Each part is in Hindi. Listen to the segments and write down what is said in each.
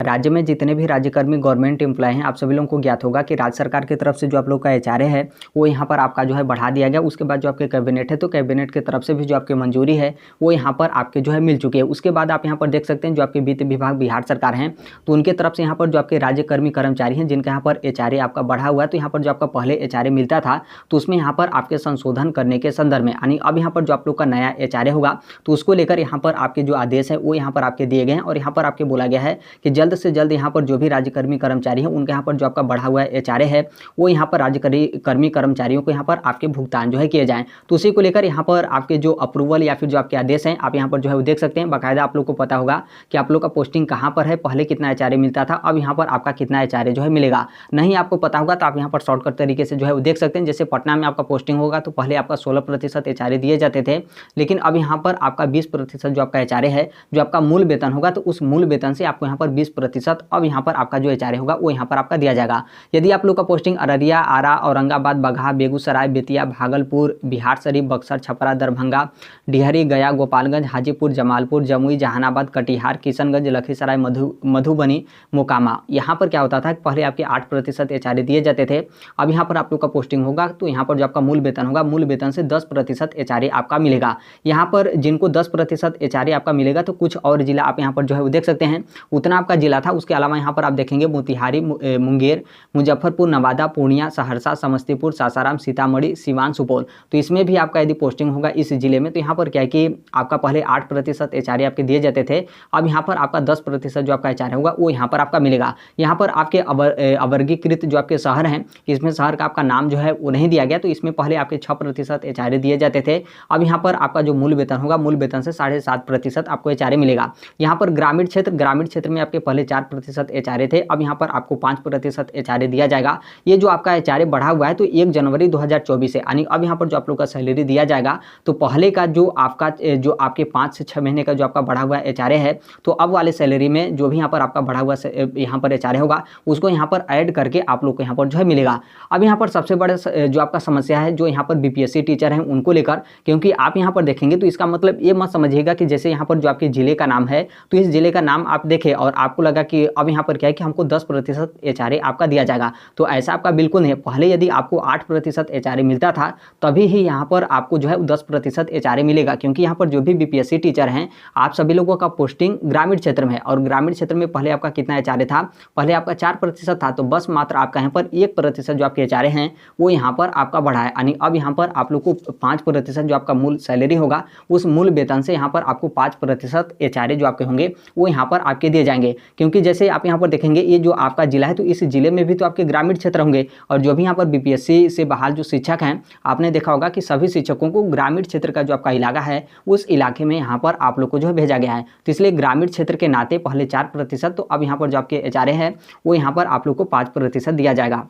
राज्य में जितने भी राज्यकर्मी गवर्नमेंट एम्प्लॉय हैं, आप सभी लोगों को ज्ञात होगा कि राज्य सरकार की तरफ से जो आप लोग का एचआरए है वो यहाँ पर आपका जो है बढ़ा दिया गया। उसके बाद जो आपके कैबिनेट है तो कैबिनेट की तरफ से भी जो आपकी मंजूरी है वो यहाँ पर आपके जो है मिल चुकी है। उसके बाद आप यहाँ पर देख सकते हैं जो आपके वित्त विभाग बिहार सरकार हैं तो उनके तरफ से यहाँ पर जो आपके राज्यकर्मी कर्मचारी हैं जिनका यहाँ पर एचआरए आपका बढ़ा हुआ है, तो यहाँ पर जो आपका पहले एचआरए मिलता था तो उसमें यहाँ पर आपके संशोधन करने के संदर्भ में, यानी अब यहाँ पर जो आप लोग का नया एचआरए होगा तो उसको लेकर यहाँ पर आपके जो आदेश है वो यहाँ पर आपके दिए गए हैं। और यहाँ पर आपके बोला गया है कि जल्द से जल्द यहाँ पर जो भी राज्यकर्मी कर्मचारी हैं उनके यहाँ पर जो आपका बढ़ा हुआ एचआरए है वो यहाँ पर राज्यकर्मी कर्मचारियों को यहाँ पर आपके भुगतान जो है किए जाएँ। तो उसी को लेकर यहाँ पर आपके जो अप्रूवल या फिर जो आपके आदेश हैं आप यहाँ पर जो है वो देख सकते हैं। बाकायदा आप लोग को पता होगा कि आप लोग का पोस्टिंग कहाँ पर है, पहले कितना एचआरए मिलता था, अब यहाँ पर आपका कितना एचआरए जो है मिलेगा। नहीं आपको पता होगा तो आप यहाँ पर शॉर्टकट तरीके से जो है वो देख सकते हैं। जैसे पटना में आपका पोस्टिंग होगा तो पहले आपका 16% एचआरए दिए जाते थे, लेकिन अब यहाँ पर आपका 20% जो आपका एचआरए है, जो आपका मूल वेतन होगा तो उस मूल वेतन से आपको यहाँ पर 20% अब यहाँ पर आपका जो एचआरए होगा वो यहाँ पर आपका दिया जाएगा। यदि आप लोग का पोस्टिंग अररिया, आरा, औरंगाबाद, बगहा, बेगूसराय, बेतिया, भागलपुर, बिहार शरीफ, बक्सर, छपरा, दरभंगा, डिहरी, गया, गोपालगंज, हाजीपुर, जमालपुर, जमुई, जहानाबाद, कटिहार, किशनगंज, लखीसराय, मधुबनी, मोकामा, यहाँ पर क्या होता था कि पहले आपके 8% एचआरए दिए जाते थे। अब यहाँ पर आप लोग का पोस्टिंग होगा तो यहाँ पर जो आपका मूल वेतन होगा, मूल वेतन से 10% एचआरए आपका मिलेगा। यहाँ पर जिनको 10% एचआरए आपका मिलेगा तो कुछ और जिला आप यहाँ पर जो है वो देख सकते हैं, उतना आपका जिला था। उसके अलावा यहाँ पर आप देखेंगे मोतिहारी, मुंगेर, मुजफ्फरपुर, नवादा, पूर्णिया, सहरसा, समस्तीपुर, सासाराम, सीतामढ़ी, सिवान, सुपौल, तो इसमें भी आपका यदि पोस्टिंग होगा इस जिले में तो यहाँ पर क्या है कि आपका पहले 8% एचआरए आपके दिए जाते थे, अब यहाँ पर आपका 10% जो आपका एचआरए होगा वो यहाँ पर आपका मिलेगा। यहाँ पर आपके अवर्गीकृत जो आपके शहर हैं, इसमें शहर का आपका नाम जो है वो नहीं दिया गया, तो इसमें पहले आपके 6% एचआरए दिए जाते थे, अब यहाँ पर आपका जो मूल वेतन होगा, मूल वेतन से 7.5% आपको एचआरए मिलेगा। यहाँ पर ग्रामीण क्षेत्र में आपके पहले 4% एचआरए थे, अब यहाँ पर आपको 5% एचआरए दिया जाएगा। ये जो आपका एचआरए बढ़ा हुआ है तो 1 जनवरी 2024 से, यानी अब यहाँ पर जो आप लोग का सैलरी दिया जाएगा तो पहले का जो आपके 5 से 6 महीने का जो आपका बढ़ा हुआ एचआरए है तो अब वाले सैलरी में जो भी यहाँ पर आपका बढ़ा हुआ यहाँ पर एचआरए होगा उसको यहाँ पर ऐड करके आप लोग को यहाँ पर जो है मिलेगा। अब यहाँ पर सबसे बड़ा जो आपका समस्या है जो यहाँ पर बीपीएससी टीचर हैं उनको लेकर, क्योंकि आप यहाँ पर देखेंगे तो इसका मतलब ये मत समझिएगा कि जैसे यहाँ पर जो आपके जिले का नाम है तो इस जिले का नाम आप देखें और आपको लगा कि अब यहाँ पर क्या है कि हमको 10% एचआरए आपका दिया जाएगा, तो ऐसा आपका बिल्कुल नहीं है। पहले यदि आपको 8% एचआरए मिलता था तभी ही यहाँ पर आपको जो है 10% एचआरए मिलेगा, क्योंकि यहाँ पर जो भी बीपीएससी टीचर हैं आप सभी लोगों का पोस्टिंग ग्रामीण क्षेत्र में है और ग्रामीण क्षेत्र में पहले आपका कितना एचआरए था, पहले आपका 4% था, तो बस मात्र आपका यहाँ पर 1% जो आपके एचआरए हैं वो यहाँ पर आपका बढ़ा है, यानी अब यहाँ पर आप लोग को 5% जो आपका मूल सैलरी होगा उस मूल वेतन से यहाँ पर आपको 5% एचआरए जो आपके होंगे वो यहाँ पर आपके दिए जाएंगे। क्योंकि जैसे आप यहाँ पर देखेंगे ये जो आपका जिला है तो इस जिले में भी तो आपके ग्रामीण क्षेत्र होंगे और जो भी यहाँ पर बीपीएससी से बहाल जो शिक्षक हैं आपने देखा होगा कि सभी शिक्षकों को ग्रामीण क्षेत्र का जो आपका इलाका है उस इलाके में यहाँ पर आप लोग को जो है भेजा गया है, तो इसलिए ग्रामीण क्षेत्र के नाते पहले 4%, तो अब यहाँ पर जो आपके एचआरए है वो यहाँ पर आप लोग को 5% दिया जाएगा।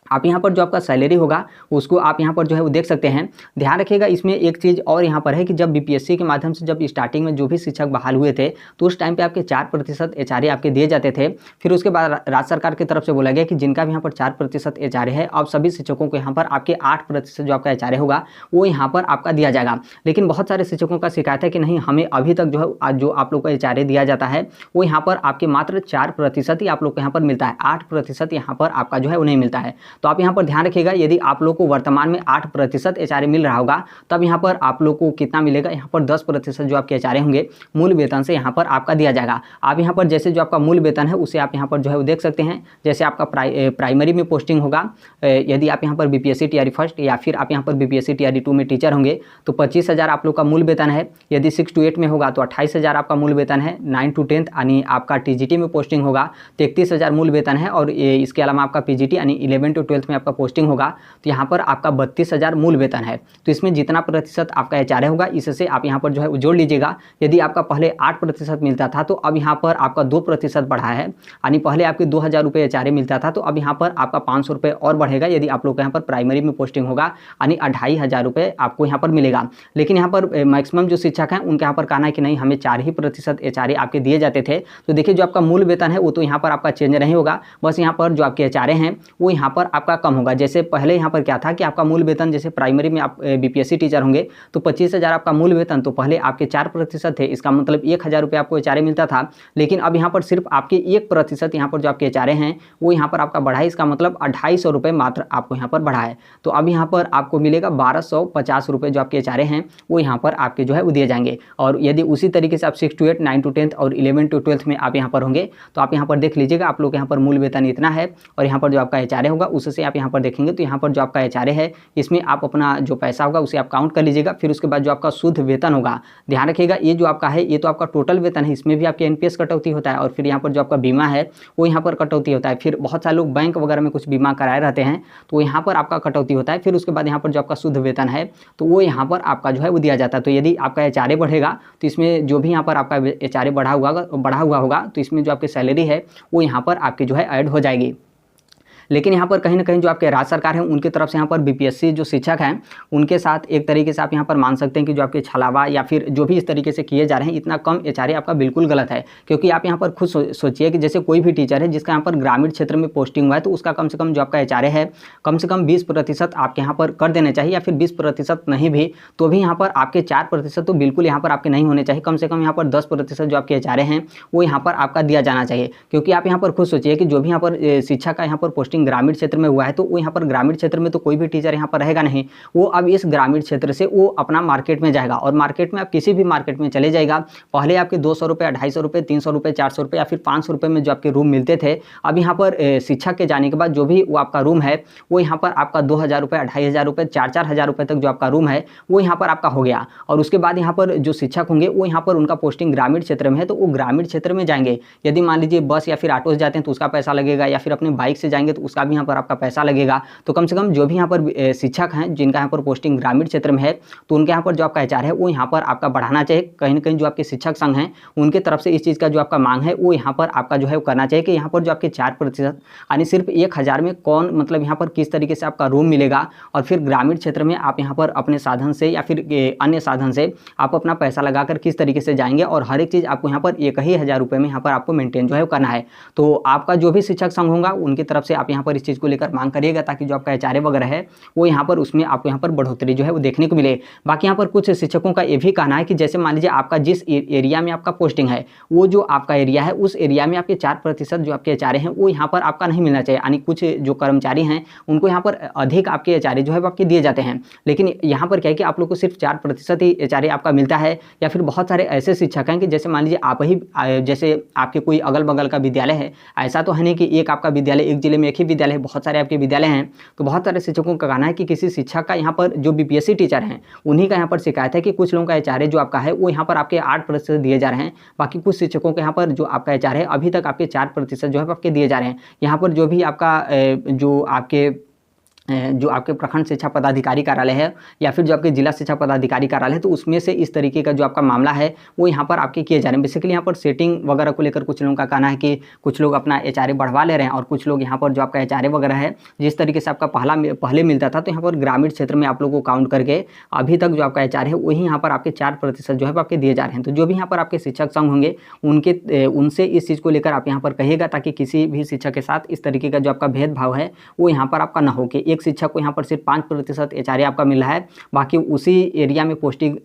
आप यहाँ पर जो आपका सैलरी होगा उसको आप यहाँ पर जो है वो देख सकते हैं। ध्यान रखिएगा इसमें एक चीज़ और यहाँ पर है कि जब बीपीएससी के माध्यम से जब स्टार्टिंग में जो भी शिक्षक बहाल हुए थे तो उस टाइम पे आपके 4% एचआरए आपके दिए जाते थे। फिर उसके बाद राज्य सरकार की तरफ से बोला गया कि जिनका भी यहाँ पर 4% एचआरए है अब सभी शिक्षकों को यहाँ पर आपके 8% जो आपका एचआरए होगा वो यहाँ पर आपका दिया जाएगा। लेकिन बहुत सारे शिक्षकों का शिकायत है कि नहीं, हमें अभी तक जो आप लोग को एचआरए दिया जाता है वो यहाँ पर आपके मात्र 4% ही आप लोग को यहाँ पर मिलता है, 8% यहाँ पर आपका जो है वो नहीं मिलता है। तो आप यहाँ पर ध्यान रखिएगा यदि आप लोग को वर्तमान में 8% एचआरए मिल रहा होगा तब यहाँ पर आप लोग को कितना मिलेगा, यहाँ पर 10% जो आपके एचआरए होंगे मूल वेतन से यहाँ पर आपका दिया जाएगा। आप यहाँ पर जैसे जो आपका मूल वेतन है उसे आप यहाँ पर जो है वो देख सकते हैं। जैसे आपका प्राइमरी में पोस्टिंग होगा, यदि आप यहाँ पर बीपीएससी टीआरई फर्स्ट या फिर आप यहाँ पर बीपीएससी टीआरई 2 में टीचर होंगे तो 25,000 आप लोग का मूल वेतन है। यदि 6 to 8 में होगा तो 28,000 आपका मूल वेतन है। 9 to 10 यानी आपका टीजीटी में पोस्टिंग होगा तो 31,000 मूल वेतन है। और इसके अलावा आपका पीजीटी यानी 11 to 12 में आपका पोस्टिंग होगा तो यहाँ पर आपका 32,000 मूल वेतन है। तो इसमें जितना प्रतिशत आपका एचआरए होगा इससे आप यहाँ पर जो है जोड़ लीजिएगा। यदि आपका पहले 8% मिलता था तो अब यहाँ पर आपका 2% बढ़ा है, यानी पहले आपके 2,000 रुपये एचआरए मिलता था तो अब यहाँ पर आपका 500 रुपये और बढ़ेगा। यदि आप लोग का यहाँ पर प्राइमरी में पोस्टिंग होगा यानी 2,500 रुपये आपको यहाँ पर मिलेगा। लेकिन यहाँ पर मैक्सिमम जो शिक्षक हैं उनके यहाँ पर कहना है कि नहीं, हमें 4% एचआरए आपके दिए जाते थे। तो देखिए जो आपका मूल वेतन है वो तो यहाँ पर आपका चेंज नहीं होगा, बस यहाँ पर जो आपके एचआरए हैं वो यहाँ पर आपका कम होगा। जैसे पहले यहाँ पर क्या था कि आपका मूल वेतन, जैसे प्राइमरी में आप बीपीएससी टीचर होंगे तो 25,000 आपका मूल वेतन, तो पहले आपके 4% थे, इसका मतलब 1,000 रुपये आपको एचआरए मिलता था। लेकिन अब यहाँ पर सिर्फ आपके 1% यहाँ पर जो आपके एचआरए हैं वो यहाँ पर आपका बढ़ा है, इसका मतलब 250 रुपये मात्र आपको यहाँ पर बढ़ा है। तो अब यहाँ पर आपको मिलेगा 1250 रुपये जो आपके एचआरए हैं वो यहाँ पर आपके जो है वो दिए जाएंगे। और यदि उसी तरीके से आप 6 to 8, 9 to 10 और 11 to 12 में आप यहाँ पर होंगे तो आप यहाँ पर देख लीजिएगा, आप लोग यहाँ पर मूल वेतन इतना है और यहाँ पर जो आपका एचआरए होगा उससे आप यहाँ पर देखेंगे तो यहाँ पर जो आपका एचआरए है इसमें आप अपना जो पैसा होगा उसे आप काउंट कर लीजिएगा। फिर उसके बाद जो आपका शुद्ध वेतन होगा, ध्यान रखिएगा ये जो आपका है ये तो आपका टोटल वेतन है, इसमें भी आपके एनपीएस कटौती होता है और फिर यहाँ पर जो आपका बीमा है वो यहाँ पर कटौती होता है। फिर बहुत सारे लोग बैंक वगैरह में कुछ बीमा कराए रहते हैं तो यहाँ पर आपका कटौती होता है। फिर उसके बाद यहाँ पर जो आपका शुद्ध वेतन है तो वो यहाँ पर आपका जो है वो दिया जाता है। तो यदि आपका एचआरए बढ़ेगा तो इसमें जो भी यहाँ पर आपका एचआरए बढ़ा हुआ होगा तो इसमें जो आपकी सैलरी है वो यहाँ पर आपकी जो है ऐड हो जाएगी। लेकिन यहाँ पर कहीं ना कहीं जो आपके राज्य सरकार है उनकी तरफ से यहाँ पर बीपीएससी जो शिक्षक हैं उनके साथ एक तरीके से आप यहाँ पर मान सकते हैं कि जो आपके छलावा या फिर जो भी इस तरीके से किए जा रहे हैं, इतना कम एचआरए आपका बिल्कुल गलत है। क्योंकि आप यहाँ पर खुद सोचिए कि जैसे कोई भी टीचर है जिसका यहाँ पर ग्रामीण क्षेत्र में पोस्टिंग हुआ है तो उसका कम से कम जो आपका एचआरए है कम से कम 20% आपके यहाँ पर कर देने चाहिए, या फिर 20% नहीं भी तो भी यहाँ पर आपके 4% तो बिल्कुल यहाँ पर आपके नहीं होने चाहिए। कम से कम यहाँ पर 10% जो आपके एचआरए हैं वो यहाँ पर आपका दिया जाना चाहिए। क्योंकि आप यहाँ पर खुद सोचिए कि जो भी यहाँ पर शिक्षा का यहाँ पर पोस्टिंग ग्रामीण क्षेत्र में हुआ है तो वो यहाँ पर ग्रामीण क्षेत्र में तो कोई भी टीचर यहाँ पर रहेगा नहीं, वो अब इस ग्रामीण क्षेत्र से वो अपना मार्केट में जाएगा और मार्केट में आप किसी भी मार्केट में चले जाएगा, पहले आपके 200 रुपये, 250 रुपये, 300 रुपये, 400 रुपये या फिर 500 रुपये में जो आपके रूम मिलते थे, अब यहाँ पर शिक्षक के जाने के बाद जो भी वो आपका रूम है वो यहाँ पर आपका 2,000 रुपये, 2,500 रुपये, 4,000 रुपये तक जो आपका रूम है वो यहाँ पर आपका हो गया। और उसके बाद यहाँ पर जो शिक्षक होंगे वो यहाँ पर उनका पोस्टिंग ग्रामीण क्षेत्र में है तो वो ग्रामीण क्षेत्र में जाएंगे। यदि मान लीजिए बस या फिर ऑटो से जाते हैं तो उसका पैसा लगेगा, या फिर अपने बाइक से जाएंगे तो उसका भी यहाँ पर आपका पैसा लगेगा। तो कम से कम जो भी यहाँ पर शिक्षक हैं जिनका यहाँ पर पोस्टिंग ग्रामीण क्षेत्र में है तो उनके यहाँ पर जो आपका एचआर है वो यहाँ पर आपका बढ़ाना चाहिए। कहीं ना कहीं जो आपके शिक्षक संघ हैं उनके तरफ से इस चीज़ का जो आपका मांग है वो यहाँ पर आपका जो है वो करना चाहिए कि यहाँ पर जो आपके 4% यानी सिर्फ 1,000 में कौन मतलब यहाँ पर किस तरीके से आपका रूम मिलेगा, और फिर ग्रामीण क्षेत्र में आप यहाँ पर अपने साधन से या फिर अन्य साधन से आप अपना पैसा लगाकर किस तरीके से जाएंगे, और हर एक चीज़ आपको यहाँ पर 1,000 रुपये में यहाँ पर आपको मेंटेन जो है करना है। तो आपका जो भी शिक्षक संघ होगा उनकी तरफ से आप यहाँ पर इस चीज़ को लेकर मांग करिएगा ताकि जो आपका एचआरए वगैरह है वो यहाँ पर उसमें आपको यहाँ पर बढ़ोतरी जो है वो देखने को मिले। बाकी यहाँ पर कुछ शिक्षकों का ये भी कहना है कि जैसे मान लीजिए आपका जिस एरिया में आपका पोस्टिंग है वो जो आपका एरिया है उस एरिया में आपके 4% जो आपके एचआरए हैं वो यहाँ पर आपका नहीं मिलना चाहिए। यानी कुछ जो कर्मचारी हैं उनको यहाँ पर अधिक आपके एचआरए जो है वो आपके दिए जाते हैं, लेकिन यहाँ पर क्या है कि आप लोग को सिर्फ 4% ही एचआरए आपका मिलता है। या फिर बहुत सारे ऐसे शिक्षक हैं कि जैसे मान लीजिए आप ही जैसे आपके कोई अगल बगल का विद्यालय है, ऐसा तो है नहीं कि एक आपका विद्यालय, एक जिले में एक ही विद्यालय है, बहुत सारे आपके विद्यालय हैं। तो बहुत सारे शिक्षकों का कहना है कि किसी शिक्षक का यहाँ पर जो बीपीएससी टीचर हैं उन्हीं का यहाँ पर शिकायत है कि कुछ लोगों का एचआरए जो आपका है वो यहाँ पर आपके 8% दिए जा रहे हैं। बाकी कुछ शिक्षकों के यहाँ पर जो आपका एचआरए है अभी तक आपके 4% जो है आपके दिए जा रहे हैं। यहाँ पर जो भी आपका जो आपके प्रखंड शिक्षा पदाधिकारी कार्यालय है या फिर जो आपके जिला शिक्षा पदाधिकारी कार्यालय है तो उसमें से इस तरीके का जो आपका मामला है वो यहाँ पर आपके किए जा रहे हैं। बेसिकली यहाँ पर सेटिंग वगैरह को लेकर कुछ लोगों का कहना है कि कुछ लोग अपना एचआरए बढ़वा ले रहे हैं और कुछ लोग यहाँ पर जो आपका एचआरए वगैरह है जिस तरीके से आपका पहले मिलता था तो यहाँ पर ग्रामीण क्षेत्र में आप लोगों को काउंट करके अभी तक जो आपका एचआरए है वही यहाँ पर आपके 4% जो है आपके दिए जा रहे हैं। तो जो भी यहाँ पर आपके शिक्षक संघ होंगे उनसे इस चीज़ को लेकर आप यहाँ पर कहिएगा ताकि किसी भी शिक्षक के साथ इस तरीके का जो आपका भेदभाव है वो यहाँ पर आपका ना हो कि एक शिक्षक को यहाँ पर सिर्फ 5% एचआरए आपका मिल रहा है, बाकी उसी एरिया में पोस्टिंग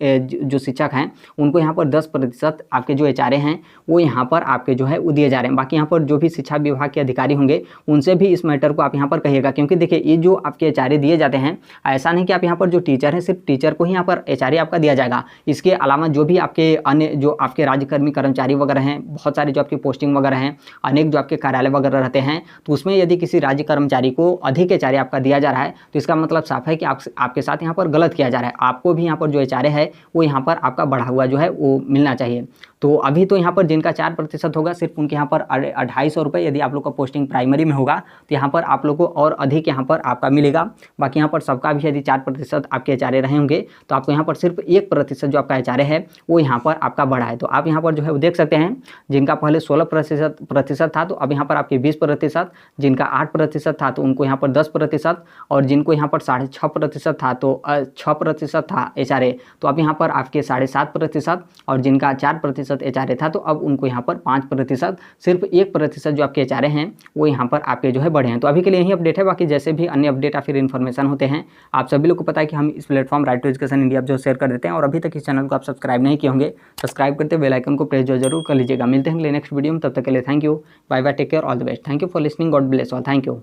जो शिक्षक हैं उनको यहाँ पर 10% आपके जो एचआरए हैं वो यहाँ पर आपके जो है वो दिए जा रहे हैं। बाकी यहाँ पर जो भी शिक्षा विभाग के अधिकारी होंगे उनसे भी इस मैटर को आप यहाँ पर कहिएगा, क्योंकि देखिए ये जो आपके एचआरए दिए जाते हैं ऐसा नहीं कि आप यहाँ पर जो टीचर हैं सिर्फ टीचर को ही यहाँ पर एचआरए आपका दिया जाएगा। इसके अलावा जो भी आपके अन्य जो आपके राज्यकर्मी कर्मचारी वगैरह हैं, बहुत सारे जो आपकी पोस्टिंग वगैरह हैं, अनेक जो आपके कार्यालय वगैरह रहते हैं, तो उसमें यदि किसी राज्य कर्मचारी को अधिक एचआरए आपका दिया जा रहा है तो इसका मतलब साफ है कि आपके साथ यहाँ पर गलत किया जा रहा है। आपको भी यहाँ पर जो एचआरए है वो यहाँ पर आपका बढ़ा हुआ जो है वो मिलना चाहिए। तो अभी तो यहाँ पर जिनका 4% होगा सिर्फ उनके यहाँ पर 250 रुपये, यदि आप लोग का पोस्टिंग प्राइमरी में होगा तो यहाँ पर आप लोग को और अधिक यहाँ पर आपका मिलेगा। बाकी यहाँ पर सबका भी यदि 4% आपके एचआरए रहे होंगे तो आपको यहाँ पर सिर्फ 1% जो आपका एचआरए है वो यहाँ पर आपका बढ़ा है। तो आप यहाँ पर जो है वो देख सकते हैं जिनका पहले 16% था तो अब यहाँ पर आपके 20%, जिनका 8% था तो उनको यहाँ पर 10%, और जिनको यहाँ पर 6.5% था तो 6% था एचआरए तो अब यहाँ पर आपके 7.5%, और जिनका 4% 5% एचआरए था, तो अब उनको यहाँ पर 5%, सिर्फ 1% जो आपके एचआरए हैं वो यहाँ पर आपके जो है बढ़े हैं। तो अभी के लिए यही अपडेट है, बाकी जैसे भी अन्य अपडेट या फिर इन्फॉर्मेशन होते हैं आप सभी लोग को पता है कि हम इस platform right to education India जो शेयर कर देते हैं। और अभी तक इस चैनल को आप सब्सक्राइब नहीं किए होंगे, सब्सक्राइब करते बेल आइकन को प्रेस जरूर कर लीजिएगा। मिलते हैं अगले नेक्स्ट वीडियो में, तब तक के लिए thank you, bye bye, take care, all the best, thank you for listening, God bless all, thank you.